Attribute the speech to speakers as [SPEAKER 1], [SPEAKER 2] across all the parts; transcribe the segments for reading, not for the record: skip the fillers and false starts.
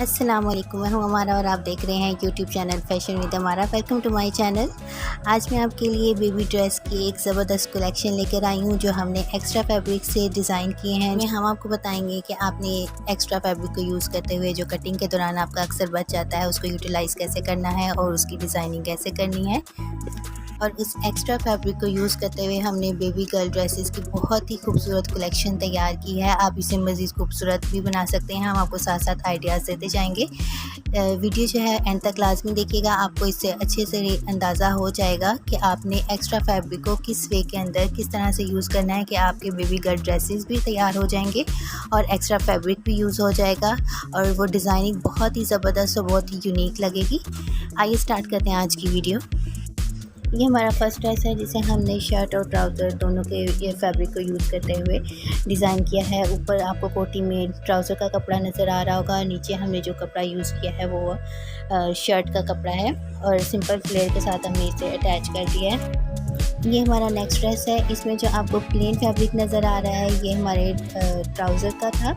[SPEAKER 1] अस्सलाम वालेकुम, मैं हूँ अमारा और आप देख रहे हैं YouTube channel fashion with Amara. Welcome to my channel. आज मैं आपके लिए बेबी ड्रेस की एक ज़बरदस्त कलेक्शन लेकर आई हूँ जो हमने एक्स्ट्रा फैब्रिक से डिज़ाइन किए हैं। हम आपको बताएंगे कि आपने एक्स्ट्रा फैब्रिक को यूज़ करते हुए जो कटिंग के दौरान आपका अक्सर बच जाता है उसको यूटिलाइज़ कैसे करना है और उसकी डिज़ाइनिंग कैसे करनी है। और उस एक्स्ट्रा फैब्रिक को यूज़ करते हुए हमने बेबी गर्ल ड्रेसेस की बहुत ही खूबसूरत कलेक्शन तैयार की है। आप इसे मज़ीद खूबसूरत भी बना सकते हैं। हम आपको साथ साथ आइडियाज़ देते जाएंगे। वीडियो जो है एंड तक लाजमी देखिएगा, आपको इससे अच्छे से अंदाज़ा हो जाएगा कि आपने एक्स्ट्रा फैब्रिक को किस वे के अंदर किस तरह से यूज़ करना है कि आपके बेबी गर्ल ड्रेसेस भी तैयार हो जाएंगे और एक्स्ट्रा फैब्रिक भी यूज़ हो जाएगा और वो डिज़ाइनिंग बहुत ही ज़बरदस्त और बहुत ही यूनिक लगेगी। आइए स्टार्ट करते हैं आज की वीडियो। ये हमारा फर्स्ट ड्रेस है जिसे हमने शर्ट और ट्राउज़र दोनों के ये फैब्रिक को यूज़ करते हुए डिज़ाइन किया है। ऊपर आपको कोटी में ट्राउज़र का कपड़ा नज़र आ रहा होगा, नीचे हमने जो कपड़ा यूज़ किया है वो शर्ट का कपड़ा है और सिंपल फ्लेयर के साथ हमने इसे अटैच कर दिया है। ये हमारा नेक्स्ट ड्रेस है। इसमें जो आपको प्लेन फैब्रिक नज़र आ रहा है ये हमारे ट्राउज़र का था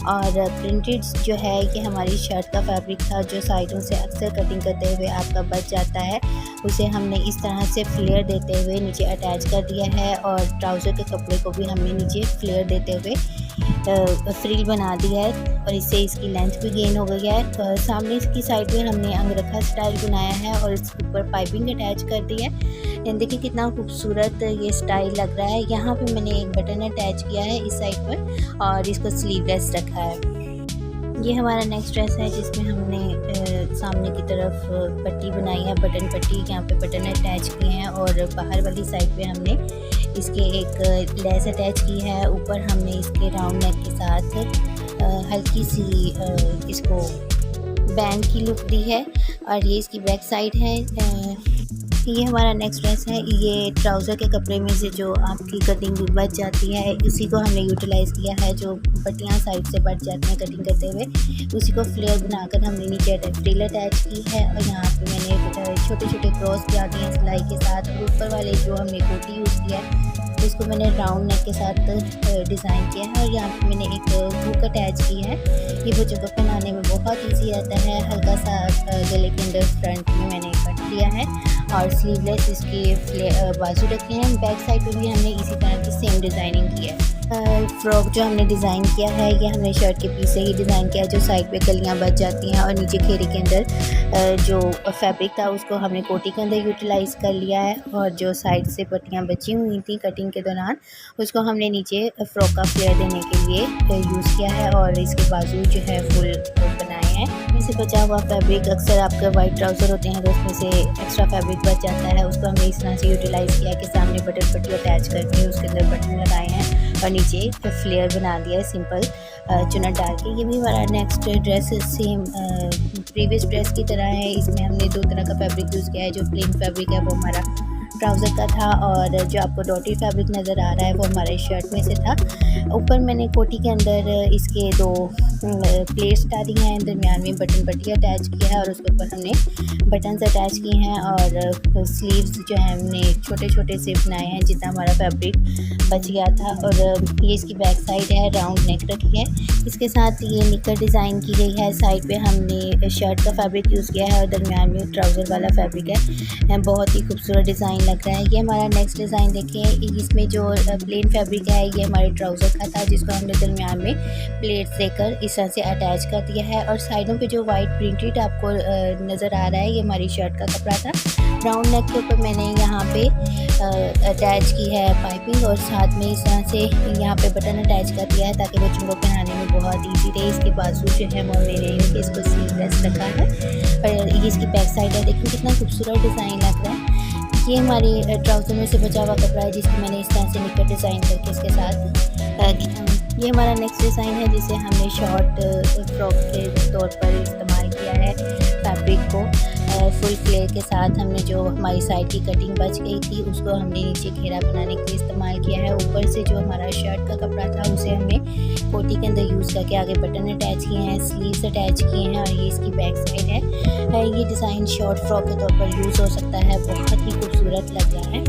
[SPEAKER 1] और प्रिंटेड जो है ये हमारी शर्ट का फैब्रिक था जो साइडों से अक्सर कटिंग करते हुए आपका बच जाता है। उसे हमने इस तरह से फ्लेयर देते हुए नीचे अटैच कर दिया है और ट्राउज़र के कपड़े को भी हमने नीचे फ्लेयर देते हुए फ्रिल बना दिया है और इससे इसकी लेंथ भी गेन हो गई है। तो सामने इसकी साइड में हमने अंगरखा स्टाइल बनाया है और इसके ऊपर पाइपिंग अटैच कर दी है। देखिए कितना खूबसूरत ये स्टाइल लग रहा है। यहाँ पे मैंने एक बटन अटैच किया है इस साइड पर और इसको स्लीवलेस रखा है। ये हमारा नेक्स्ट ड्रेस है जिसमें हमने सामने की तरफ पट्टी बनाई है, बटन पट्टी। यहाँ पे बटन अटैच किए हैं और बाहर वाली साइड पे हमने इसके एक लेस अटैच की है। ऊपर हमने इसके राउंड नेक के साथ हल्की सी इसको बैंड की लुक दी है और ये इसकी बैक साइड है। ये हमारा नेक्स्ट ड्रेस है। ये ट्राउज़र के कपड़े में से जो आपकी कटिंग बच जाती है उसी को हमने यूटिलाइज़ किया है। जो पट्टियाँ साइड से बच जाती हैं कटिंग करते हुए उसी को फ्लेयर बनाकर हमने नीचे फ्रिल अटैच की है और यहाँ पे मैंने छोटे छोटे क्रॉस किया दिए हैं सिलाई के साथ। और ऊपर वाले जो हमने कोटी यूज़ किया है उसको मैंने राउंड नेक के साथ डिज़ाइन किया है और यहाँ पे मैंने एक हुक अटैच की है। ये बच्चों को पहनाने में बहुत ईजी रहता है। हल्का सा गले के अंदर फ्रंट में मैंने कट किया है और स्लीवलेस इसके बाजू रखे हैं। बैक साइड पे भी हमने इसी तरह की सेम डिज़ाइनिंग की है। फ्रॉक जो हमने डिज़ाइन किया है ये हमने शर्ट के पीस से ही डिज़ाइन किया है। जो साइड पे कलियां बच जाती हैं और नीचे घेरे के अंदर जो फैब्रिक था उसको हमने कोटी के अंदर यूटिलाइज़ कर लिया है और जो साइड से पट्टियाँ बची हुई थी कटिंग के दौरान उसको हमने नीचे फ्रॉक का फ्लेयर देने के लिए यूज़ किया है और इसके बाजू जो है फुल बनाए हैं। इससे बचा हुआ फैब्रिक अक्सर आपके वाइट ट्राउज़र होते हैं तो उसमें से एक्स्ट्रा फैब्रिक बच जाता है, उसको हमने इस तरह से यूटिलाइज़ किया कि सामने बटन पट्टी अटैच करके उसके अंदर बटन लगाए हैं और नीचे फ्लेयर बना दिया है सिंपल चुनट डाल के। ये भी हमारा next dress same previous dress की तरह है। इसमें हमने दो तरह का फैब्रिक यूज़ किया है। जो प्लेन फैब्रिक है वो हमारा ट्राउज़र का था और जो आपको डॉटेड फैब्रिक नज़र आ रहा है वो हमारे शर्ट में से था। ऊपर मैंने कोटी के अंदर इसके दो प्लेट्स डाली हैं, दरमियान में बटन पट्टी अटैच किया है और उसके ऊपर हमने बटन्स अटैच किए हैं और स्लीव्स जो है हमने छोटे छोटे से बनाए हैं जितना हमारा फैब्रिक बच गया था। और ये इसकी बैक साइड है, राउंड नेक रखी है। इसके साथ ये निकर डिज़ाइन की गई है। साइड पे हमने शर्ट का फैब्रिक यूज़ किया है और दरमियान में ट्राउज़र वाला फैब्रिक है। बहुत ही खूबसूरत डिज़ाइन लग रहा है। ये हमारा नेक्स्ट डिज़ाइन देखिए। इसमें जो प्लेन फैब्रिक है ये हमारे ट्राउज़र का था जिसको हमने दरमियान में प्लेट्स देकर इस तरह से अटैच कर दिया है और साइडों पे जो वाइट प्रिंटेड आपको नज़र आ रहा है ये हमारी शर्ट का कपड़ा था। राउंड नेक के ऊपर मैंने यहाँ पे अटैच की है पाइपिंग और साथ में इस तरह से यहाँ पे बटन अटैच कर दिया है ताकि बच्चों को पहनाने में बहुत ईजी रहे। इसके बाजू जो है वो मैंने इसको स्लीवलेस रखा है और ये इसकी बैक साइड है। देखिए कितना खूबसूरत डिज़ाइन लग रहा है। ये हमारी ट्राउज़र में से बचा हुआ कपड़ा है जिसको मैंने इस तरह से निकर डिज़ाइन करके इसके साथ ये हमारा नेक्स्ट डिज़ाइन है जिसे हमने शॉर्ट फ्रॉक के तौर पर इस्तेमाल किया है। फैब्रिक को फुल फ्लेयर के साथ हमने जो हमारी साइड की कटिंग बच गई थी उसको हमने नीचे घेरा बनाने के लिए इस्तेमाल किया है। ऊपर से जो हमारा शर्ट का कपड़ा था उसे हमने कोटी के अंदर यूज़ करके आगे बटन अटैच किए हैं, स्लीव्स अटैच किए हैं और ये इसकी बैक साइड है। ये डिज़ाइन शॉर्ट फ्रॉक के तौर पर यूज़ हो सकता है, बहुत ही खूबसूरत लग रहा है।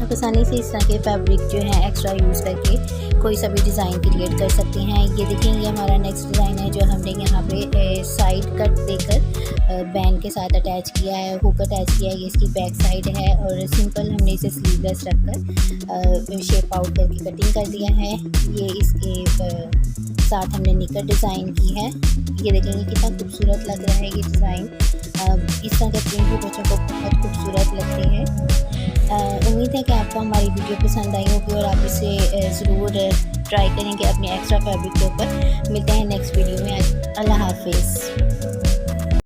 [SPEAKER 1] आप आसानी से इस तरह के फैब्रिक जो है एक्स्ट्रा यूज़ करके कोई सा भी डिज़ाइन क्रिएट कर सकते हैं। ये देखेंगे हमारा नेक्स्ट डिज़ाइन है जो हमने यहाँ पे साइड कट देकर बैंड के साथ अटैच किया है, हुक अटैच किया है। ये इसकी बैक साइड है और सिंपल हमने इसे स्लीवलेस रखकर शेप आउट करके कटिंग कर दिया है। ये इसके साथ हमने निकर डिज़ाइन की है। ये देखेंगे कितना खूबसूरत लग रहा है ये डिज़ाइन। इस तरह के प्रिंट भी बच्चों को बहुत खूबसूरत लगते हैं। उम्मीद है कि आपको हमारी वीडियो पसंद आई होगी और आप इसे ज़रूर ट्राई करेंगे अपने एक्स्ट्रा फैब्रिक के ऊपर। मिलते हैं नेक्स्ट वीडियो में। अल्लाह हाफिज़।